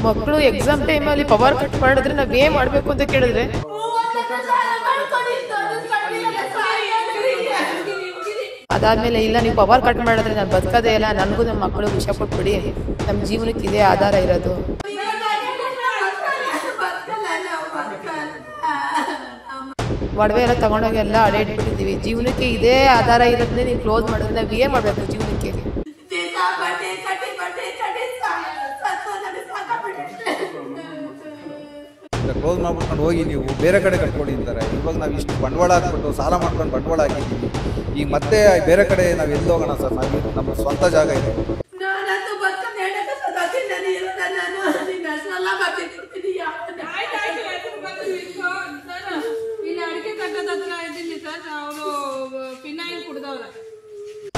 ಮಕ್ಕಳು ಎಕ್ಸಾಮ್ ಟೈಮಲ್ಲಿ power cut ಮಾಡಿದ್ರೆ ನಾವೇನ್ ಮಾಡ್ಬೇಕು ಅಂತ ಕೇಳಿದ್ರೆ ಅದಾದ್ಮೇಲೆ ಇಲ್ಲ ನೀವು ಪವರ್ ಕಟ್ ಮಾಡಿದ್ರೆ ನಾನು ಬದುಕದೇ ಇಲ್ಲ, ನನಗೂ ನಮ್ಮ ಮಕ್ಕಳು ವಿಷ ಕೊಟ್ಬಿಡಿ, ನಮ್ಮ ಜೀವನಕ್ಕೆ ಇದೇ ಆಧಾರ ಇರೋದು. ಒಡವೆ ಎಲ್ಲ ತಗೊಂಡೋಗಿ ಎಲ್ಲ ಅಡೆ ಇಟ್ಬಿಟ್ಟಿದ್ದೀವಿ, ಜೀವನಕ್ಕೆ ಇದೇ ಆಧಾರ ಇರೋದನ್ನೇ ನೀವು ಕ್ಲೋಸ್ ಮಾಡಿದ್ರೆ ನಾವು ಏನ್ ಮಾಡ್ಬೇಕು ಜೀವನಕ್ಕೆ? ಕ್ಲೋಸ್ ಮಾಡ್ಬಿಟ್ಕೊಂಡು ಹೋಗಿ ನೀವು ಬೇರೆ ಕಡೆ ಕಟ್ಕೊಂಡು ಅಂತಾರೆ. ಇವಾಗ ನಾವು ಇಷ್ಟು ಬಂಡವಾಳ ಹಾಕ್ಬಿಟ್ಟು ಸಾಲ ಮಾಡ್ಕೊಂಡು ಬಂಡವಾಳ ಹಾಕಿದ್ದೀವಿ, ಈಗ ಮತ್ತೆ ಬೇರೆ ಕಡೆ ನಾವು ಎಲ್ಲಿ ಹೋಗೋಣ ಸರ್? ನಾವು ನಮ್ಮ ಸ್ವಂತ ಜಾಗ ಇದೆ.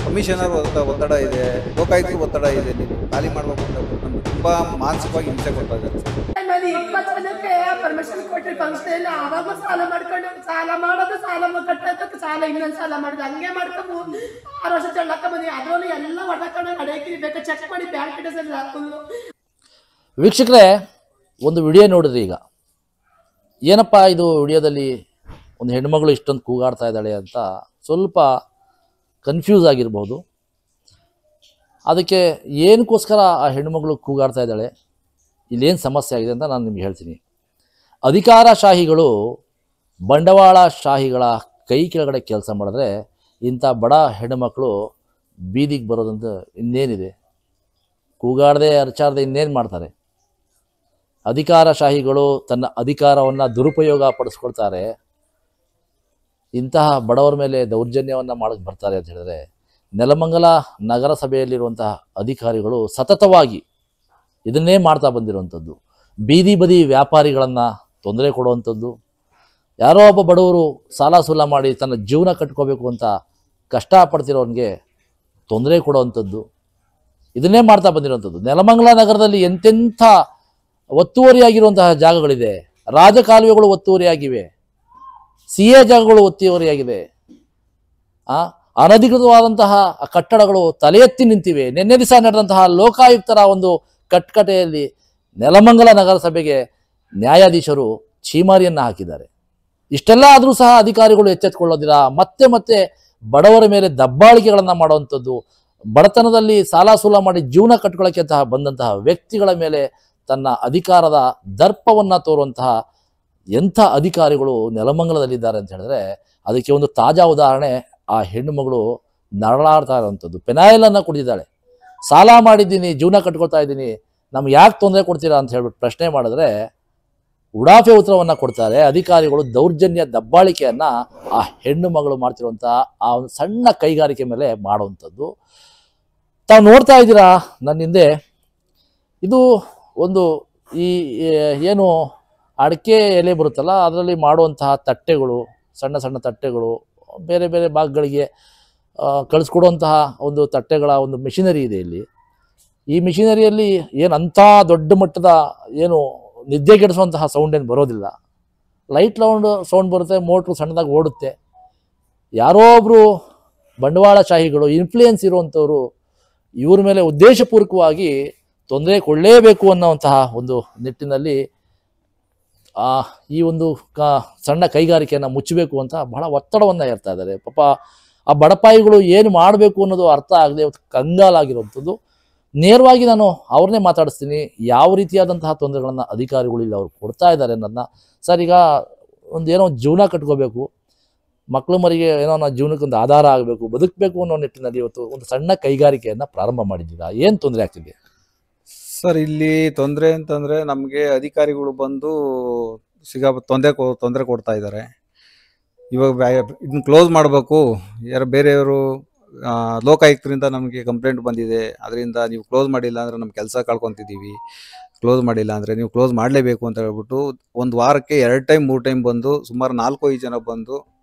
ಕಮಿಷನರ್ ಒತ್ತಡ ಇದೆ, ಲೋಕಾಯುಕ್ತ ಒತ್ತಡ ಇದೆ, ನೀವು ಖಾಲಿ ಮಾಡ್ಬೇಕು ಅಂತ ನಮ್ಗೆ ತುಂಬಾ ಮಾನಸಿಕವಾಗಿ ಹಿಂಸೆ ಕೊಡ್ತಾ ಇದ್ದಾರೆ. 20 ಜನಕ್ಕೆ ಪರ್ಮಿಷನ್ ಕೊಟ್ಟರೆ ಫಂಕ್ಷನ್ ಆವಾಗ ಸಾಲ ಮಾಡ್ಕೊಂಡು ಸಾಲ ಮಾಡೋದು, ಸಾಲ ಕಟ್ಟೋದಕ್ಕೆ ಸಾಲ, ಇನ್ನೊಂದು ಸಾಲ ಮಾಡೋದು, ಹಂಗೆ ಮಾಡ್ಕೊಂಡು 6 ವರ್ಷ ಚಳ್ಳಕ್ಕ ಬಂದಿ ಅದರಲ್ಲೂ ಎಲ್ಲ ಹೊಡಕೊಂಡು ಅಡೇಕಿ ಬೇಕಾ ಚೆಕ್ ಮಾಡಿ ಬ್ಯಾಂಕ್ ಡೀಟೇಲ್ಸ್ ಎಲ್ಲ ಹಾಕೋದು. ವೀಕ್ಷಕರೇ, ಒಂದು ವಿಡಿಯೋ ನೋಡಿದ್ರಿ. ಈಗ ಏನಪ್ಪ ಇದು ವಿಡಿಯೋದಲ್ಲಿ ಒಂದು ಹೆಣ್ಮಗಳು ಇಷ್ಟೊಂದು ಕೂಗಾಡ್ತಾ ಇದ್ದಾಳೆ ಅಂತ ಸ್ವಲ್ಪ ಕನ್ಫ್ಯೂಸ್ ಆಗಿರ್ಬೋದು. ಅದಕ್ಕೆ ಏನಕ್ಕೋಸ್ಕರ ಆ ಹೆಣ್ಮಗಳು ಕೂಗಾಡ್ತಾ ಇದ್ದಾಳೆ, ಇಲ್ಲೇನು ಸಮಸ್ಯೆ ಆಗಿದೆ ಅಂತ ನಾನು ನಿಮ್ಗೆ ಹೇಳ್ತೀನಿ. ಅಧಿಕಾರಶಾಹಿಗಳು ಬಂಡವಾಳಶಾಹಿಗಳ ಕೈ ಕೆಳಗಡೆ ಕೆಲಸ ಮಾಡಿದ್ರೆ ಇಂಥ ಬಡ ಹೆಣ್ಣುಮಕ್ಕಳು ಬೀದಿಗೆ ಬರೋದಂತ ಇನ್ನೇನಿದೆ? ಕೂಗಾಡದೆ ಅರ್ಚಾಡದೆ ಇನ್ನೇನು ಮಾಡ್ತಾರೆ? ಅಧಿಕಾರಶಾಹಿಗಳು ತನ್ನ ಅಧಿಕಾರವನ್ನು ದುರುಪಯೋಗ ಪಡಿಸ್ಕೊಳ್ತಾರೆ, ಇಂತಹ ಬಡವರ ಮೇಲೆ ದೌರ್ಜನ್ಯವನ್ನು ಮಾಡೋಕ್ಕೆ ಬರ್ತಾರೆ ಅಂತ ಹೇಳಿದ್ರೆ, ನೆಲಮಂಗಲ ನಗರಸಭೆಯಲ್ಲಿರುವಂತಹ ಅಧಿಕಾರಿಗಳು ಸತತವಾಗಿ ಇದನ್ನೇ ಮಾಡ್ತಾ ಬಂದಿರುವಂಥದ್ದು. ಬೀದಿ ಬದಿ ವ್ಯಾಪಾರಿಗಳನ್ನು ತೊಂದರೆ ಕೊಡುವಂಥದ್ದು, ಯಾರೋ ಒಬ್ಬ ಬಡವರು ಸಾಲ ಸೂಲ ಮಾಡಿ ತನ್ನ ಜೀವನ ಕಟ್ಕೋಬೇಕು ಅಂತ ಕಷ್ಟಪಡ್ತಿರೋನಿಗೆ ತೊಂದರೆ ಕೊಡುವಂಥದ್ದು, ಇದನ್ನೇ ಮಾಡ್ತಾ ಬಂದಿರುವಂಥದ್ದು. ನೆಲಮಂಗಲ ನಗರದಲ್ಲಿ ಎಂತೆಂಥ ಒತ್ತುವರಿಯಾಗಿರುವಂತಹ ಜಾಗಗಳಿದೆ, ರಾಜಕಾಲುವೆಗಳು ಒತ್ತುವರಿಯಾಗಿವೆ, CA ಜಾಗಗಳು ಒತ್ತುವರಿಯಾಗಿದೆ, ಅನಧಿಕೃತವಾದಂತಹ ಕಟ್ಟಡಗಳು ತಲೆ ಎತ್ತಿ ನಿಂತಿವೆ. ನಿನ್ನೆ ದಿವಸ ನಡೆದಂತಹ ಲೋಕಾಯುಕ್ತರ ಒಂದು ಕಟ್ಕಟೆಯಲ್ಲಿ ನೆಲಮಂಗಲ ನಗರಸಭೆಗೆ ನ್ಯಾಯಾಧೀಶರು ಛೀಮಾರಿಯನ್ನು ಹಾಕಿದ್ದಾರೆ. ಇಷ್ಟೆಲ್ಲ ಆದರೂ ಸಹ ಅಧಿಕಾರಿಗಳು ಎಚ್ಚೆತ್ತುಕೊಳ್ಳೋದಿಲ್ಲ. ಮತ್ತೆ ಮತ್ತೆ ಬಡವರ ಮೇಲೆ ದಬ್ಬಾಳಿಕೆಗಳನ್ನು ಮಾಡುವಂಥದ್ದು, ಬಡತನದಲ್ಲಿ ಸಾಲ ಸೂಲ ಮಾಡಿ ಜೀವನ ಕಟ್ಕೊಳ್ಳೋಕ್ಕೆ ಬಂದಂತಹ ವ್ಯಕ್ತಿಗಳ ಮೇಲೆ ತನ್ನ ಅಧಿಕಾರದ ದರ್ಪವನ್ನು ತೋರುವಂತಹ ಎಂಥ ಅಧಿಕಾರಿಗಳು ನೆಲಮಂಗಲದಲ್ಲಿದ್ದಾರೆ ಅಂತ ಹೇಳಿದ್ರೆ, ಅದಕ್ಕೆ ಒಂದು ತಾಜಾ ಉದಾಹರಣೆ ಆ ಹೆಣ್ಣು ಮಗಳು ನರಳಾಡ್ತಾ ಇರೋವಂಥದ್ದು. ಪೆನಾಯಿಲನ್ನು ಕುಡಿದಿದ್ದಾಳೆ, ಸಾಲ ಮಾಡಿದ್ದೀನಿ, ಜೀವನ ಕಟ್ಕೊಳ್ತಾ ಇದ್ದೀನಿ, ನಮ್ಗೆ ಯಾಕೆ ತೊಂದರೆ ಕೊಡ್ತೀರಾ ಅಂತ ಹೇಳ್ಬಿಟ್ಟು ಪ್ರಶ್ನೆ ಮಾಡಿದ್ರೆ ಉಡಾಫೆ ಉತ್ತರವನ್ನು ಕೊಡ್ತಾರೆ ಅಧಿಕಾರಿಗಳು. ದೌರ್ಜನ್ಯ ದಬ್ಬಾಳಿಕೆಯನ್ನು ಆ ಹೆಣ್ಣು ಮಗಳು ಮಾಡ್ತಿರುವಂಥ ಆ ಒಂದು ಸಣ್ಣ ಕೈಗಾರಿಕೆ ಮೇಲೆ ಮಾಡುವಂಥದ್ದು ತಾವು ನೋಡ್ತಾ ಇದ್ದೀರಾ ನನ್ನ ಹಿಂದೆ. ಇದು ಒಂದು ಈ ಏನು ಅಡಿಕೆ ಎಲೆ ಬರುತ್ತಲ್ಲ ಅದರಲ್ಲಿ ಮಾಡುವಂತಹ ತಟ್ಟೆಗಳು, ಸಣ್ಣ ಸಣ್ಣ ತಟ್ಟೆಗಳು, ಬೇರೆ ಬೇರೆ ಭಾಗಗಳಿಗೆ ಕಳಿಸ್ಕೊಡುವಂತಹ ಒಂದು ತಟ್ಟೆಗಳ ಒಂದು ಮಿಷಿನರಿ ಇದೆ ಇಲ್ಲಿ. ಈ ಮಿಷಿನರಿಯಲ್ಲಿ ಏನು ಅಂಥ ದೊಡ್ಡ ಮಟ್ಟದ ಏನು ನಿದ್ದೆಗೆಡಿಸುವಂತಹ ಸೌಂಡ್ ಏನು ಬರೋದಿಲ್ಲ, ಲೈಟ್ ಸೌಂಡ್ ಬರುತ್ತೆ, ಮೋಟ್ರು ಸಣ್ಣದಾಗಿ ಓಡುತ್ತೆ. ಯಾರೋ ಒಬ್ಬರು ಬಂಡವಾಳಶಾಹಿಗಳು, ಇನ್ಫ್ಲೂಯೆನ್ಸ್ ಇರುವಂಥವರು ಇವ್ರ ಮೇಲೆ ಉದ್ದೇಶಪೂರ್ವಕವಾಗಿ ತೊಂದರೆ ಕೊಡಲೇಬೇಕು ಅನ್ನೋವಂತಹ ಒಂದು ನಿಟ್ಟಿನಲ್ಲಿ ಈ ಒಂದು ಸಣ್ಣ ಕೈಗಾರಿಕೆಯನ್ನು ಮುಚ್ಚಬೇಕು ಅಂತ ಬಹಳ ಒತ್ತಡವನ್ನು ಹೇರ್ತಾ ಇದ್ದಾರೆ. ಪಾಪ ಆ ಬಡಪಾಯಿಗಳು ಏನು ಮಾಡಬೇಕು ಅನ್ನೋದು ಅರ್ಥ ಆಗದೆ ಕಂಗಾಲಾಗಿರುವಂಥದ್ದು. ನೇರವಾಗಿ ನಾನು ಅವ್ರನ್ನೇ ಮಾತಾಡಿಸ್ತೀನಿ, ಯಾವ ರೀತಿಯಾದಂತಹ ತೊಂದರೆಗಳನ್ನು ಅಧಿಕಾರಿಗಳು ಇಲ್ಲಿ ಅವ್ರು ಕೊಡ್ತಾ ಇದ್ದಾರೆ ಅನ್ನೋದನ್ನ. ಸರ್, ಈಗ ಏನೋ ಜೀವನ ಕಟ್ಕೋಬೇಕು, ಮಕ್ಕಳು ಮರಿಗೆ ಏನೋ ನಾವು ಜೀವನಕ್ಕೆ ಒಂದು ಆಧಾರ ಆಗಬೇಕು, ಬದುಕಬೇಕು ಅನ್ನೋ ನಿಟ್ಟಿನಲ್ಲಿ ಇವತ್ತು ಒಂದು ಸಣ್ಣ ಕೈಗಾರಿಕೆಯನ್ನು ಪ್ರಾರಂಭ ಮಾಡಿದ್ದೀರಾ, ಏನು ತೊಂದರೆ ಆಗ್ತಿದೆ ಸರ್? ಇಲ್ಲಿ ತೊಂದರೆ ಅಂತಂದರೆ ನಮಗೆ ಅಧಿಕಾರಿಗಳು ಬಂದು ತೊಂದರೆ ಕೊಡ್ತಾ ಇದ್ದಾರೆ. ಇವಾಗ ಇದನ್ನ ಕ್ಲೋಸ್ ಮಾಡಬೇಕು, ಯಾರು ಬೇರೆಯವರು ಲೋಕಾಯುಕ್ತರಿಂದ ನಮಗೆ ಕಂಪ್ಲೇಂಟ್ ಬಂದಿದೆ, ಅದರಿಂದ ನೀವು ಕ್ಲೋಸ್ ಮಾಡಿಲ್ಲ ಅಂದರೆ ನಮ್ಮ ಕೆಲಸ ಕಳ್ಕೊತಿದ್ದೀವಿ, ಕ್ಲೋಸ್ ಮಾಡಿಲ್ಲ ಅಂದರೆ ನೀವು ಕ್ಲೋಸ್ ಮಾಡಲೇಬೇಕು ಅಂತ ಹೇಳ್ಬಿಟ್ಟು ಒಂದು ವಾರಕ್ಕೆ 2 ಟೈಮ್ 3 ಟೈಮ್ ಬಂದು ಸುಮಾರು 4-5 ಜನ ಬಂದು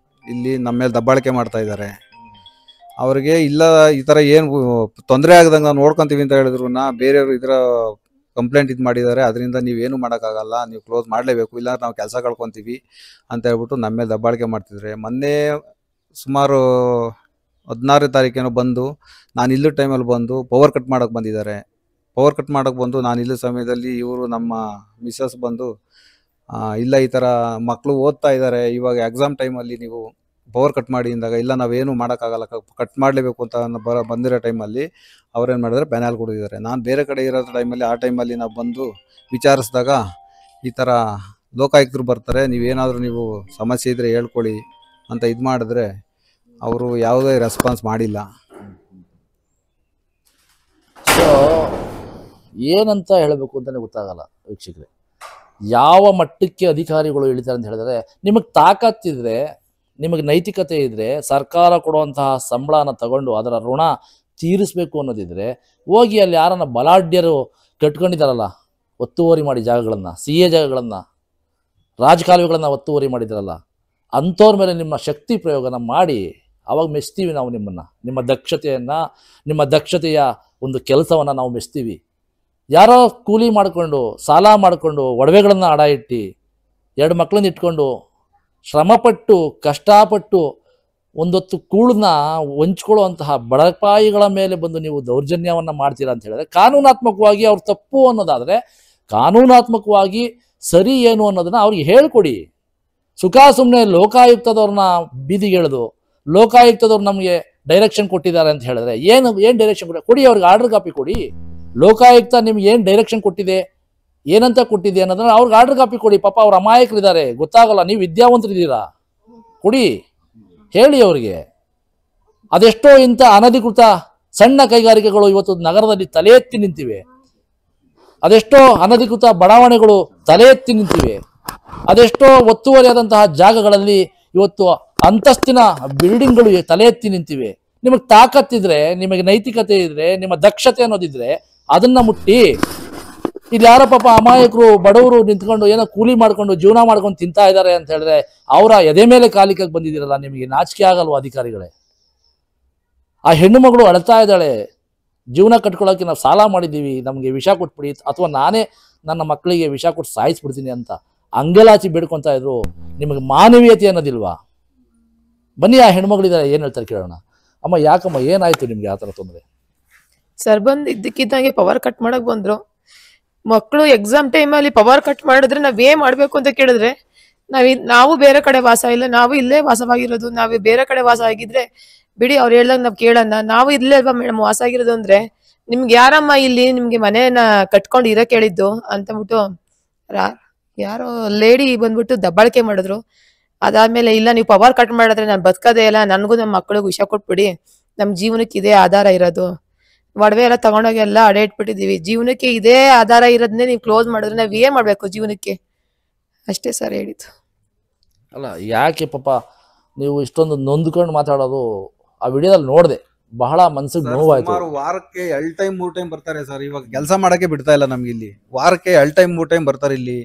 ಇಲ್ಲಿ ನಮ್ಮ ಮೇಲೆ ದಬ್ಬಾಳಿಕೆ ಮಾಡ್ತಾ ಇದ್ದಾರೆ. ಅವ್ರಿಗೆ ಇಲ್ಲ ಈ ಥರ ಏನು ತೊಂದರೆ ಆಗದಂಗೆ ನಾವು ನೋಡ್ಕೊತೀವಿ ಅಂತ ಹೇಳಿದ್ರು ಬೇರೆಯವರು ಇದರ ಕಂಪ್ಲೇಂಟ್ ಇದು ಮಾಡಿದ್ದಾರೆ, ಅದರಿಂದ ನೀವೇನು ಮಾಡೋಕ್ಕಾಗಲ್ಲ, ನೀವು ಕ್ಲೋಸ್ ಮಾಡಲೇಬೇಕು, ಇಲ್ಲ ನಾವು ಕೆಲಸ ಕಳ್ಕೊತೀವಿ ಅಂತ ಹೇಳ್ಬಿಟ್ಟು ನಮ್ಮ ಮೇಲೆ ದಬ್ಬಾಳಿಕೆ ಮಾಡ್ತಿದ್ದಾರೆ. ಮೊನ್ನೆ ಸುಮಾರು 16ನೇ ತಾರೀಕೇನೋ ಬಂದು ನಾನು ಇಲ್ಲೂ ಟೈಮಲ್ಲಿ ಬಂದು ಪವರ್ ಕಟ್ ಮಾಡೋಕ್ಕೆ ಬಂದಿದ್ದಾರೆ. ಪವರ್ ಕಟ್ ಮಾಡೋಕ್ಕೆ ಬಂದು ನಾನು ಇಲ್ಲ ಸಮಯದಲ್ಲಿ ಇವರು ನಮ್ಮ ಮಿಸ್ಸಸ್ ಬಂದು ಇಲ್ಲ ಈ ಥರ ಮಕ್ಕಳು ಓದ್ತಾ ಇದ್ದಾರೆ, ಇವಾಗ ಎಕ್ಸಾಮ್ ಟೈಮಲ್ಲಿ ನೀವು ಪವರ್ ಕಟ್ ಮಾಡಿ ಅಂದಾಗ ಇಲ್ಲ ನಾವೇನು ಮಾಡೋಕ್ಕಾಗಲ್ಲ, ಕಟ್ ಮಾಡಲೇಬೇಕು ಅಂತ ಬಂದಿರೋ ಟೈಮಲ್ಲಿ ಅವ್ರೇನು ಮಾಡಿದ್ರೆ ಪೆನಾಲ್ ಕೊಡಿದ್ದಾರೆ. ನಾನು ಬೇರೆ ಕಡೆ ಇರೋ ಟೈಮಲ್ಲಿ ಆ ಟೈಮಲ್ಲಿ ನಾವು ಬಂದು ವಿಚಾರಿಸಿದಾಗ ಈ ಥರ ಲೋಕಾಯುಕ್ತರು ಬರ್ತಾರೆ, ನೀವೇನಾದರೂ ನೀವು ಸಮಸ್ಯೆ ಇದ್ದರೆ ಹೇಳ್ಕೊಳ್ಳಿ ಅಂತ ಇದು ಮಾಡಿದ್ರೆ ಅವರು ಯಾವುದೇ ರೆಸ್ಪಾನ್ಸ್ ಮಾಡಿಲ್ಲ. ಸೊ ಏನಂತ ಹೇಳಬೇಕು ಅಂತಲೇ ಗೊತ್ತಾಗಲ್ಲ ವೀಕ್ಷಕರೇ. ಯಾವ ಮಟ್ಟಕ್ಕೆ ಅಧಿಕಾರಿಗಳು ಇಳಿತಾರೆ ಅಂತ ಹೇಳಿದ್ರೆ, ನಿಮಗೆ ತಾಕತ್ತಿದ್ರೆ, ನಿಮಗೆ ನೈತಿಕತೆ ಇದ್ದರೆ, ಸರ್ಕಾರ ಕೊಡುವಂತಹ ಸಂಬಳನ ತಗೊಂಡು ಅದರ ಋಣ ತೀರಿಸಬೇಕು ಅನ್ನೋದಿದ್ರೆ ಹೋಗಿ ಅಲ್ಲಿ ಯಾರನ್ನ ಬಲಾಢ್ಯರು ಕಟ್ಕೊಂಡಿದ್ದಾರಲ್ಲ ಒತ್ತುವರಿ ಮಾಡಿ ಜಾಗಗಳನ್ನು, CA ಜಾಗಗಳನ್ನು, ರಾಜಕಾಲುವೆಗಳನ್ನು ಒತ್ತುವರಿ ಮಾಡಿದಾರಲ್ಲ ಅಂಥವ್ರ ಮೇಲೆ ನಿಮ್ಮ ಶಕ್ತಿ ಪ್ರಯೋಗನ ಮಾಡಿ ಅವಾಗ ಮೆಚ್ತೀವಿ ನಾವು ನಿಮ್ಮನ್ನು, ನಿಮ್ಮ ದಕ್ಷತೆಯ ಒಂದು ಕೆಲಸವನ್ನು ನಾವು ಮೆಚ್ತೀವಿ. ಯಾರೋ ಕೂಲಿ ಮಾಡಿಕೊಂಡು ಸಾಲ ಮಾಡಿಕೊಂಡು ಒಡವೆಗಳನ್ನು ಅಡ ಇಟ್ಟು 2 ಮಕ್ಕಳನ್ನ ಇಟ್ಕೊಂಡು ಶ್ರಮಪಟ್ಟು ಕಷ್ಟಪಟ್ಟು ಒಂದೊತ್ತು ಕೂಳನ್ನ ಹೊಂಚ್ಕೊಳ್ಳುವಂತಹ ಬಡಪಾಯಿಗಳ ಮೇಲೆ ಬಂದು ನೀವು ದೌರ್ಜನ್ಯವನ್ನು ಮಾಡ್ತೀರಾ ಅಂತ ಹೇಳಿದ್ರೆ, ಕಾನೂನಾತ್ಮಕವಾಗಿ ಅವ್ರು ತಪ್ಪು ಅನ್ನೋದಾದರೆ ಕಾನೂನಾತ್ಮಕವಾಗಿ ಸರಿ ಏನು ಅನ್ನೋದನ್ನ ಅವ್ರಿಗೆ ಹೇಳ್ಕೊಡಿ. ಸುಖ ಸುಮ್ಮನೆ ಲೋಕಾಯುಕ್ತದವ್ರನ್ನ ಬೀದಿಗೆ ಎಳೆದು ಲೋಕಾಯುಕ್ತದವ್ರು ನಮಗೆ ಡೈರೆಕ್ಷನ್ ಕೊಟ್ಟಿದ್ದಾರೆ ಅಂತ ಹೇಳಿದ್ರೆ ಏನು ಡೈರೆಕ್ಷನ್ ಕೊಡಿ, ಅವ್ರಿಗೆ ಆರ್ಡರ್ ಕಾಪಿ ಕೊಡಿ. ಲೋಕಾಯುಕ್ತ ನಿಮ್ಗೆ ಏನು ಡೈರೆಕ್ಷನ್ ಕೊಟ್ಟಿದೆ, ಏನಂತ ಕೊಟ್ಟಿದೆ ಅನ್ನೋದನ್ನ ಅವ್ರಿಗೆ ಆರ್ಡರ್ ಕಾಪಿ ಕೊಡಿ. ಪಾಪ ಅವ್ರ ಅಮಾಯಕರಿದ್ದಾರೆ, ಗೊತ್ತಾಗಲ್ಲ, ನೀವು ವಿದ್ಯಾವಂತರಿದ್ದೀರಾ, ಕೊಡಿ, ಹೇಳಿ ಅವ್ರಿಗೆ. ಅದೆಷ್ಟೋ ಇಂಥ ಅನಧಿಕೃತ ಸಣ್ಣ ಕೈಗಾರಿಕೆಗಳು ಇವತ್ತು ನಗರದಲ್ಲಿ ತಲೆ ಎತ್ತಿ ನಿಂತಿವೆ. ಅದೆಷ್ಟೋ ಅನಧಿಕೃತ ಬಡಾವಣೆಗಳು ತಲೆ ಎತ್ತಿ ನಿಂತಿವೆ. ಅದೆಷ್ಟೋ ಒತ್ತುವರಿಯಾದಂತಹ ಜಾಗಗಳಲ್ಲಿ ಇವತ್ತು ಅಂತಸ್ತಿನ ಬಿಲ್ಡಿಂಗ್ಗಳು ತಲೆ ಎತ್ತಿ ನಿಂತಿವೆ. ನಿಮಗೆ ತಾಕತ್ತಿದ್ರೆ, ನಿಮಗೆ ನೈತಿಕತೆ ಇದ್ರೆ, ನಿಮ್ಮ ದಕ್ಷತೆ ಅನ್ನೋದಿದ್ರೆ ಅದನ್ನ ಮುಟ್ಟಿ. ಇಲ್ಲಿ ಯಾರೋ ಪಾಪ ಅಮಾಯಕರು ಬಡವರು ನಿಂತ್ಕೊಂಡು ಏನೋ ಕೂಲಿ ಮಾಡ್ಕೊಂಡು ಜೀವನ ಮಾಡ್ಕೊಂಡು ತಿಂತಾ ಇದ್ದಾರೆ ಅಂತ ಹೇಳಿದ್ರೆ ಅವರ ಎದೆ ಮೇಲೆ ಕಾಲಿಕಕ್ಕೆ ಬಂದಿದ್ದೀರಲ್ಲ, ನಿಮಗೆ ನಾಚಿಕೆ ಆಗಲ್ವ ಅಧಿಕಾರಿಗಳೇ? ಆ ಹೆಣ್ಣು ಮಗಳು ಅಳ್ತಾ ಇದ್ದಾಳೆ, ಜೀವನ ಕಟ್ಕೊಳ್ಳೋಕೆ ನಾವು ಸಾಲ ಮಾಡಿದ್ದೀವಿ, ನಮಗೆ ವಿಷ ಕೊಟ್ಬಿಡಿ, ಅಥವಾ ನಾನೇ ನನ್ನ ಮಕ್ಕಳಿಗೆ ವಿಷ ಕೊಟ್ಟು ಸಾಯಿಸ್ಬಿಡ್ತೀನಿ ಅಂತ ಅಂಗಲಾಚಿ ಬೇಡ್ಕೊತಾ ಇದ್ರು. ನಿಮಗೆ ಮಾನವೀಯತೆ ಅನ್ನೋದಿಲ್ವಾ? ಬನ್ನಿ, ಆ ಹೆಣ್ಮಗಳಿದ್ದಾರೆ, ಏನು ಹೇಳ್ತಾರೆ ಕೇಳೋಣ. ಅಮ್ಮ, ಯಾಕಮ್ಮ, ಏನಾಯ್ತು ನಿಮ್ಗೆ ಆ ಥರ ತೊಂದರೆ? ಸರ್ ಬಂದು ಇದ್ದಕ್ಕಿದ್ದಂಗೆ ಪವರ್ ಕಟ್ ಮಾಡಕ್ ಬಂದ್ರು. ಮಕ್ಕಳು ಎಕ್ಸಾಮ್ ಟೈಮಲ್ಲಿ ಪವರ್ ಕಟ್ ಮಾಡಿದ್ರೆ ನಾವೇನ್ ಮಾಡ್ಬೇಕು ಅಂತ ಕೇಳಿದ್ರೆ ನಾವು ಬೇರೆ ಕಡೆ ವಾಸ ಇಲ್ಲ, ನಾವು ಇಲ್ಲೇ ವಾಸವಾಗಿರೋದು, ನಾವು ಬೇರೆ ಕಡೆ ವಾಸ ಆಗಿದ್ರೆ ಬಿಡಿ, ಅವ್ರು ಹೇಳ್ದಂಗೆ ನಾವು ಕೇಳೋಣ, ನಾವು ಇಲ್ಲೇ ಅಲ್ವಾ ಮೇಡಮ್ ವಾಸ ಆಗಿರೋದು ಅಂದ್ರೆ ನಿಮ್ಗೆ ಯಾರಮ್ಮ ಇಲ್ಲಿ ನಿಮ್ಗೆ ಮನೇನ ಕಟ್ಕೊಂಡು ಇರಕ್ ಹೇಳಿದ್ದು ಅಂತಂದ್ಬಿಟ್ಟು ಯಾರೋ ಲೇಡಿ ಬಂದ್ಬಿಟ್ಟು ದಬ್ಬಾಳಿಕೆ ಮಾಡಿದ್ರು. ಅದಾದ್ಮೇಲೆ ಇಲ್ಲ ನೀವು ಪವರ್ ಕಟ್ ಮಾಡಿದ್ರೆ ನಾನು ಬದುಕದೇ ಇಲ್ಲ, ನನಗೂ ನಮ್ಮ ಮಕ್ಕಳಿಗೂ ವಿಷ ಕೊಟ್ಬಿಡಿ, ನಮ್ಮ ಜೀವನಕ್ಕೆ ಇದೇ ಆಧಾರ ಇರೋದು, ಒಡವೆ ಎಲ್ಲ ತಗೊಂಡೋಗಿ ಎಲ್ಲ ಅಡೆ ಇಟ್ಬಿಟ್ಟಿದೀವಿ, ಜೀವನಕ್ಕೆ ಇದೇ ಆಧಾರ ಇರೋದನ್ನೇ ನೀವು ಕ್ಲೋಸ್ ಮಾಡಿದ್ರೆ ನಾವ್ ಏನ್ ಮಾಡ್ಬೇಕು ಜೀವನಕ್ಕೆ? ಅಷ್ಟೇ ಸರ್ ಹೇಳಿದ್ದು. ಅಲ್ಲ, ಯಾಕೆ ಪಾಪ ನೀವು ಇಷ್ಟೊಂದು ನೊಂದ್ಕೊಂಡು ಮಾತಾಡೋದು ಆ ವಿಡಿಯೋದಲ್ಲಿ ನೋಡಿದೆ, ಬಹಳ ಮನ್ಸಿಗೆ ನೋವಾಯ್ತು. ವಾರಕ್ಕೆ 2 ಟೈಮ್ 3 ಟೈಮ್ ಬರ್ತಾರೆ ಸರ್. ಇವಾಗ ಕೆಲಸ ಮಾಡಕ್ಕೆ ಬಿಡ್ತಾ ಇಲ್ಲ ನಮ್ಗೆ. ಇಲ್ಲಿ ವಾರಕ್ಕೆ 2 ಟೈಮ್ 3 ಟೈಮ್ ಬರ್ತಾರೆ, ಇಲ್ಲಿ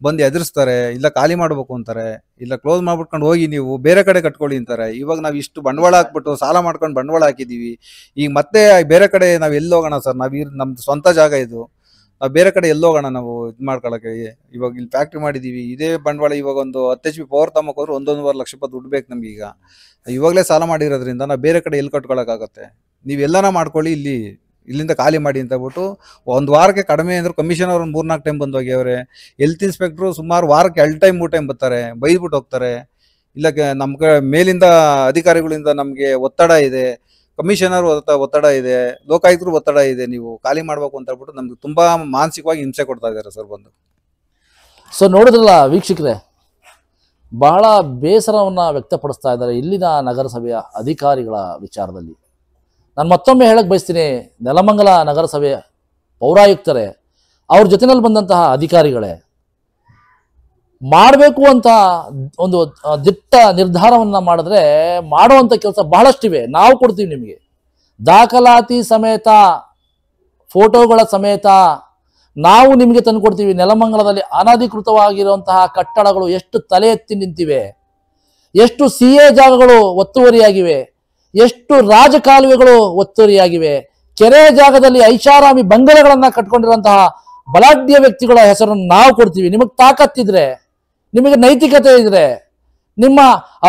ಬಂದು ಎದುರಿಸ್ತಾರೆ, ಇಲ್ಲ ಖಾಲಿ ಮಾಡ್ಬೇಕು ಅಂತಾರೆ, ಇಲ್ಲ ಕ್ಲೋಸ್ ಮಾಡ್ಬಿಟ್ಕೊಂಡು ಹೋಗಿ ನೀವು ಬೇರೆ ಕಡೆ ಕಟ್ಕೊಳ್ಳಿ ಅಂತಾರೆ. ಇವಾಗ ನಾವು ಇಷ್ಟು ಬಂಡವಾಳ ಹಾಕ್ಬಿಟ್ಟು ಸಾಲ ಮಾಡ್ಕೊಂಡು ಬಂಡವಾಳ ಹಾಕಿದೀವಿ, ಈಗ ಮತ್ತೆ ಬೇರೆ ಕಡೆ ನಾವು ಎಲ್ಲಿ ಹೋಗೋಣ ಸರ್? ನಮ್ದು ಸ್ವಂತ ಜಾಗ ಇದು, ನಾವು ಬೇರೆ ಕಡೆ ಎಲ್ಲಿ ಹೋಗೋಣ ನಾವು ಇದು ಮಾಡ್ಕೊಳಕ್ಕೆ? ಇವಾಗ ಇಲ್ಲಿ ಫ್ಯಾಕ್ಟ್ರಿ ಮಾಡಿದೀವಿ, ಇದೇ ಬಂಡವಾಳ ಇವಾಗ ಒಂದು 10 HP ಪವರ್ ತಮ್ಮಕ್ಕೆ ಹೋದ್ರೆ 1.5 ಲಕ್ಷ ರೂಪಾಯಿ ದುಡ್ಡು ಬೇಕು ನಮ್ಗೆ. ಈಗ ಇವಾಗಲೇ ಸಾಲ ಮಾಡಿರೋದ್ರಿಂದ ನಾವು ಬೇರೆ ಕಡೆ ಎಲ್ಲಿ ಕಟ್ಕೊಳಕ್ಕಾಗತ್ತೆ? ನೀವೆಲ್ಲನ ಮಾಡ್ಕೊಳ್ಳಿ, ಇಲ್ಲಿಂದ ಖಾಲಿ ಮಾಡಿ ಅಂತ ಹೇಳ್ಬಿಟ್ಟು ಒಂದು ವಾರಕ್ಕೆ ಕಡಿಮೆ ಅಂದ್ರೆ ಕಮಿಷನರ್ ಒಂದು 3-4 ಟೈಮ್ ಬಂದು ಹೋಗ್ಯವ್ರೆ. ಹೆಲ್ತ್ ಇನ್ಸ್ಪೆಕ್ಟ್ರು ಸುಮಾರು ವಾರಕ್ಕೆ 2 ಟೈಮ್ 3 ಟೈಮ್ ಬರ್ತಾರೆ, ಬೈದ್ಬಿಟ್ಟು ಹೋಗ್ತಾರೆ. ಇಲ್ಲ ನಮ್ಮ ಮೇಲಿಂದ ಅಧಿಕಾರಿಗಳಿಂದ ನಮಗೆ ಒತ್ತಡ ಇದೆ, ಕಮಿಷನರ್ ಒತ್ತಡ ಇದೆ, ಲೋಕಾಯುಕ್ತರು ಒತ್ತಡ ಇದೆ, ನೀವು ಖಾಲಿ ಮಾಡ್ಬೇಕು ಅಂತ ಹೇಳ್ಬಿಟ್ಟು ನಮ್ಗೆ ತುಂಬಾ ಮಾನಸಿಕವಾಗಿ ಹಿಂಸೆ ಕೊಡ್ತಾ ಇದ್ದಾರೆ ಸರ್ ಬಂದು. ಸೊ ನೋಡಿದ್ರಲ್ಲ ವೀಕ್ಷಕರೇ, ಬಹಳ ಬೇಸರವನ್ನು ವ್ಯಕ್ತಪಡಿಸ್ತಾ ಇದ್ದಾರೆ ಇಲ್ಲಿನ ನಗರಸಭೆಯ ಅಧಿಕಾರಿಗಳ ವಿಚಾರದಲ್ಲಿ. ನಾನು ಮತ್ತೊಮ್ಮೆ ಹೇಳಕ್ ಬಯಸ್ತೀನಿ, ನೆಲಮಂಗಲ ನಗರಸಭೆ ಪೌರಾಯುಕ್ತರೇ, ಅವ್ರ ಜೊತೆನಲ್ಲಿ ಬಂದಂತಹ ಅಧಿಕಾರಿಗಳೇ, ಮಾಡಬೇಕು ಅಂತ ಒಂದು ದಿಟ್ಟ ನಿರ್ಧಾರವನ್ನು ಮಾಡಿದ್ರೆ ಮಾಡುವಂಥ ಕೆಲಸ ಬಹಳಷ್ಟಿವೆ. ನಾವು ಕೊಡ್ತೀವಿ ನಿಮಗೆ ದಾಖಲಾತಿ ಸಮೇತ, ಫೋಟೋಗಳ ಸಮೇತ ನಾವು ನಿಮಗೆ ತಂದು ಕೊಡ್ತೀವಿ. ನೆಲಮಂಗಲದಲ್ಲಿ ಅನಧಿಕೃತವಾಗಿರುವಂತಹ ಕಟ್ಟಡಗಳು ಎಷ್ಟು ತಲೆ ಎತ್ತಿ ನಿಂತಿವೆ, ಎಷ್ಟು CA ಜಾಗಗಳು ಒತ್ತುವರಿಯಾಗಿವೆ, ಎಷ್ಟು ರಾಜಕಾಲುವೆಗಳು ಒತ್ತುವರಿಯಾಗಿವೆ, ಕೆರೆ ಜಾಗದಲ್ಲಿ ಐಷಾರಾಮಿ ಬಂಗಲೆಗಳನ್ನ ಕಟ್ಕೊಂಡಿರುವಂತಹ ಬಲಾಢ್ಯ ವ್ಯಕ್ತಿಗಳ ಹೆಸರನ್ನು ನಾವು ಕೊಡ್ತೀವಿ. ನಿಮಗೆ ತಾಕತ್ತಿದ್ರೆ, ನಿಮಗೆ ನೈತಿಕತೆ ಇದ್ರೆ, ನಿಮ್ಮ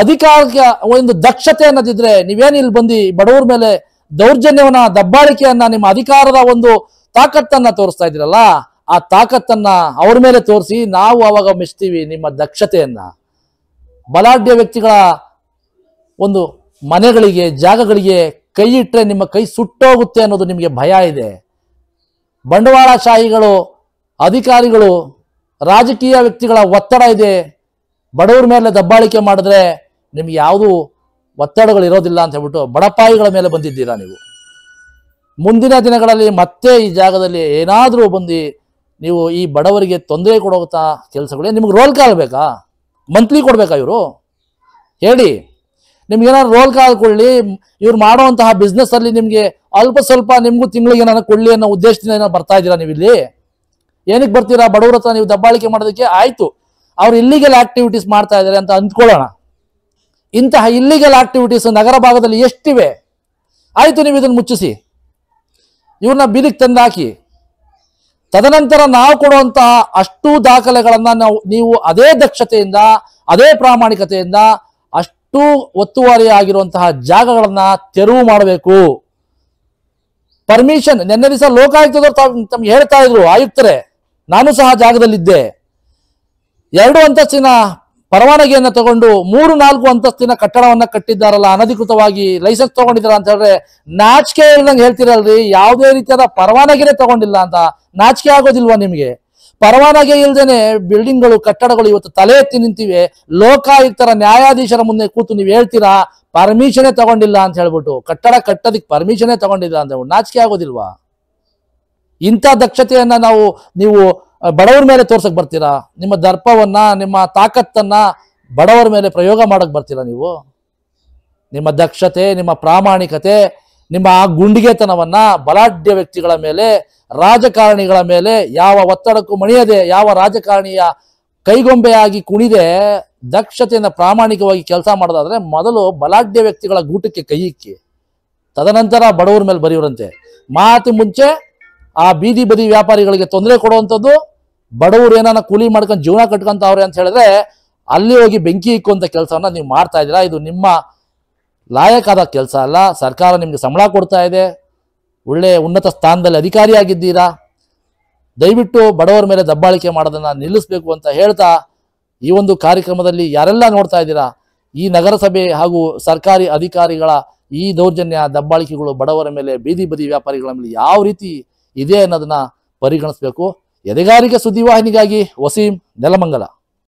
ಅಧಿಕಾರಕ್ಕೆ ಒಂದು ದಕ್ಷತೆ ಅನ್ನೋದಿದ್ರೆ ನೀವೇನು ಇಲ್ಲಿ ಬಂದು ಬಡವರ ಮೇಲೆ ದೌರ್ಜನ್ಯವನ್ನ, ದಬ್ಬಾಳಿಕೆಯನ್ನ, ನಿಮ್ಮ ಅಧಿಕಾರದ ಒಂದು ತಾಕತ್ತನ್ನ ತೋರಿಸ್ತಾ ಇದ್ದೀರಲ್ಲ, ಆ ತಾಕತ್ತನ್ನ ಅವ್ರ ಮೇಲೆ ತೋರಿಸಿ ನಾವು ಅವಾಗ ಮೆಚ್ತೀವಿ ನಿಮ್ಮ ದಕ್ಷತೆಯನ್ನ. ಬಲಾಢ್ಯ ವ್ಯಕ್ತಿಗಳ ಒಂದು ಮನೆಗಳಿಗೆ, ಜಾಗಗಳಿಗೆ ಕೈ ಇಟ್ಟರೆ ನಿಮ್ಮ ಕೈ ಸುಟ್ಟೋಗುತ್ತೆ ಅನ್ನೋದು ನಿಮಗೆ ಭಯ ಇದೆ. ಬಂಡವಾಳಶಾಹಿಗಳು, ಅಧಿಕಾರಿಗಳು, ರಾಜಕೀಯ ವ್ಯಕ್ತಿಗಳ ಒತ್ತಡ ಇದೆ. ಬಡವರ ಮೇಲೆ ದಬ್ಬಾಳಿಕೆ ಮಾಡಿದ್ರೆ ನಿಮ್ಗೆ ಯಾವುದು ಒತ್ತಡಗಳು ಇರೋದಿಲ್ಲ ಅಂತ ಹೇಳ್ಬಿಟ್ಟು ಬಡಪಾಯಿಗಳ ಮೇಲೆ ಬಂದಿದ್ದೀರಾ ನೀವು. ಮುಂದಿನ ದಿನಗಳಲ್ಲಿ ಮತ್ತೆ ಈ ಜಾಗದಲ್ಲಿ ಏನಾದರೂ ಬಂದು ನೀವು ಈ ಬಡವರಿಗೆ ತೊಂದರೆ ಕೊಡೋಂಥ ಕೆಲಸಗಳೇ. ನಿಮ್ಗೆ ರೋಲ್ ಕಾಲ್ ಬೇಕಾ? ಮಂತ್ಲಿ ಕೊಡ್ಬೇಕಾ ಇವರು? ಹೇಳಿ. ನಿಮ್ಗೇನಾದ್ರು ರೋಲ್ ಕಾಲ್ ಕೊಡಲಿ, ಇವ್ರು ಮಾಡುವಂತಹ ಬಿಸ್ನೆಸ್ ಅಲ್ಲಿ ನಿಮಗೆ ಅಲ್ಪ ಸ್ವಲ್ಪ ನಿಮಗೂ ತಿಂಗಳಿಗೆ ಏನಾದ್ರು ಕೊಡಲಿ ಅನ್ನೋ ಉದ್ದೇಶದಿಂದ ಏನೋ ಬರ್ತಾ ಇದ್ದೀರಾ ನೀವು ಇಲ್ಲಿ? ಏನಕ್ಕೆ ಬರ್ತೀರಾ? ಬಡವ್ರ ಹತ್ರ ನೀವು ದಬ್ಬಾಳಿಕೆ ಮಾಡೋದಕ್ಕೆ? ಆಯ್ತು, ಅವ್ರು ಇಲ್ಲಿಗಲ್ ಆಕ್ಟಿವಿಟೀಸ್ ಮಾಡ್ತಾ ಇದ್ದಾರೆ ಅಂತ ಅಂದ್ಕೊಳ್ಳೋಣ. ಇಂತಹ ಇಲ್ಲಿಗಲ್ ಆಕ್ಟಿವಿಟೀಸ್ ನಗರ ಭಾಗದಲ್ಲಿ ಎಷ್ಟಿವೆ? ಆಯ್ತು, ನೀವು ಇದನ್ನು ಮುಚ್ಚಿಸಿ, ಇವ್ರನ್ನ ಬೀದಿಗೆ ತಂದು ಹಾಕಿ. ತದನಂತರ ನಾವು ಕೊಡುವಂತಹ ಅಷ್ಟು ದಾಖಲೆಗಳನ್ನ ನೀವು ಅದೇ ದಕ್ಷತೆಯಿಂದ, ಅದೇ ಪ್ರಾಮಾಣಿಕತೆಯಿಂದ ಅಷ್ಟು ಒತ್ತುವರಿ ಆಗಿರುವಂತಹ ಜಾಗಗಳನ್ನ ತೆರವು ಮಾಡಬೇಕು. ಪರ್ಮಿಷನ್ ನಿನ್ನೆ ದಿವಸ ಲೋಕಾಯುಕ್ತದವ್ರು ತಮ್ಗೆ ಹೇಳ್ತಾ ಇದ್ರು, ಆಯುಕ್ತರೇ, ನಾನು ಸಹ ಜಾಗದಲ್ಲಿದ್ದೆ. 2 ಅಂತಸ್ತಿನ ಪರವಾನಗಿಯನ್ನ ತಗೊಂಡು 3-4 ಅಂತಸ್ತಿನ ಕಟ್ಟಡವನ್ನ ಕಟ್ಟಿದ್ದಾರಲ್ಲ, ಅನಧಿಕೃತವಾಗಿ ಲೈಸೆನ್ಸ್ ತಗೊಂಡಿದ್ದಾರ ಅಂತ ಹೇಳಿದ್ರೆ ನಾಚಿಕೆ ಇಲ್ದಂಗೆ ಹೇಳ್ತಿರಲ್ರಿ. ಯಾವುದೇ ರೀತಿಯಾದ ಪರವಾನಗಿನೇ ತಗೊಂಡಿಲ್ಲ ಅಂತ ನಾಚಿಕೆ ಆಗೋದಿಲ್ವಾ ನಿಮಗೆ? ಪರವಾನಗಿ ಇಲ್ದೇನೆ ಬಿಲ್ಡಿಂಗ್ಗಳು, ಕಟ್ಟಡಗಳು ಇವತ್ತು ತಲೆ ಎತ್ತಿ ನಿಂತಿವೆ. ಲೋಕಾಯುಕ್ತರ, ನ್ಯಾಯಾಧೀಶರ ಮುಂದೆ ಕೂತು ನೀವು ಹೇಳ್ತೀರಾ ಪರ್ಮಿಷನೇ ತಗೊಂಡಿಲ್ಲ ಅಂತ ಹೇಳ್ಬಿಟ್ಟು, ಕಟ್ಟಡ ಕಟ್ಟೋದಿಕ್ಕೆ ಪರ್ಮಿಷನೇ ತಗೊಂಡಿಲ್ಲ ಅಂತ ಹೇಳ್ಬಿಟ್ಟು ನಾಚಿಕೆ ಆಗೋದಿಲ್ವಾ? ಇಂಥ ದಕ್ಷತೆಯನ್ನ ನೀವು ಬಡವರ ಮೇಲೆ ತೋರ್ಸಕ್ ಬರ್ತೀರಾ? ನಿಮ್ಮ ದರ್ಪವನ್ನ, ನಿಮ್ಮ ತಾಕತ್ತನ್ನ ಬಡವರ ಮೇಲೆ ಪ್ರಯೋಗ ಮಾಡಕ್ ಬರ್ತೀರಾ ನೀವು? ನಿಮ್ಮ ದಕ್ಷತೆ, ನಿಮ್ಮ ಪ್ರಾಮಾಣಿಕತೆ, ನಿಮ್ಮ ಆ ಗುಂಡಿಗೆತನವನ್ನ ಬಲಾಢ್ಯ ವ್ಯಕ್ತಿಗಳ ಮೇಲೆ, ರಾಜಕಾರಣಿಗಳ ಮೇಲೆ ಯಾವ ಒತ್ತಡಕ್ಕೂ ಮಣಿಯದೆ, ಯಾವ ರಾಜಕಾರಣಿಯ ಕೈಗೊಂಬೆಯಾಗಿ ಕುಣಿದೆ ದಕ್ಷತೆಯಿಂದ ಪ್ರಾಮಾಣಿಕವಾಗಿ ಕೆಲಸ ಮಾಡೋದಾದ್ರೆ ಮೊದಲು ಬಲಾಢ್ಯ ವ್ಯಕ್ತಿಗಳ ಗೂಟಕ್ಕೆ ಕೈ ಇಕ್ಕಿ, ತದನಂತರ ಬಡವರ ಮೇಲೆ ಬರೆಯುವಂತೆ. ಮಾತು ಮುಂಚೆ ಆ ಬೀದಿ ಬದಿ ವ್ಯಾಪಾರಿಗಳಿಗೆ ತೊಂದರೆ ಕೊಡುವಂಥದ್ದು, ಬಡವರು ಏನಾನ ಕೂಲಿ ಮಾಡ್ಕೊಂಡು ಜೀವನ ಕಟ್ಕೊಂತವ್ರೆ ಅಂತ ಹೇಳಿದ್ರೆ ಅಲ್ಲಿ ಹೋಗಿ ಬೆಂಕಿ ಇಕ್ಕುವಂಥ ಕೆಲಸವನ್ನ ನೀವು ಮಾಡ್ತಾ ಇದ್ದೀರಾ. ಇದು ನಿಮ್ಮ ಲಾಯಕಾದ ಕೆಲಸ ಅಲ್ಲ. ಸರ್ಕಾರ ನಿಮ್ಗೆ ಸಂಬಳ ಕೊಡ್ತಾ ಇದೆ, ಒಳ್ಳೆ ಉನ್ನತ ಸ್ಥಾನದಲ್ಲಿ ಅಧಿಕಾರಿಯಾಗಿದ್ದೀರಾ. ದಯವಿಟ್ಟು ಬಡವರ ಮೇಲೆ ದಬ್ಬಾಳಿಕೆ ಮಾಡೋದನ್ನ ನಿಲ್ಲಿಸಬೇಕು ಅಂತ ಹೇಳ್ತಾ, ಈ ಒಂದು ಕಾರ್ಯಕ್ರಮದಲ್ಲಿ ಯಾರೆಲ್ಲ ನೋಡ್ತಾ ಇದ್ದೀರಾ, ಈ ನಗರಸಭೆ ಹಾಗೂ ಸರ್ಕಾರಿ ಅಧಿಕಾರಿಗಳ ಈ ದೌರ್ಜನ್ಯ, ದಬ್ಬಾಳಿಕೆಗಳು ಬಡವರ ಮೇಲೆ, ಬೀದಿ ಬದಿ ವ್ಯಾಪಾರಿಗಳ ಮೇಲೆ ಯಾವ ರೀತಿ ಇದೆ ಅನ್ನೋದನ್ನ ಪರಿಗಣಿಸಬೇಕು. ಎದೆಗಾರಿಕೆ ಸುದ್ದಿವಾಹಿನಿಗಾಗಿ ವಸೀಂ, ನೆಲಮಂಗಲ.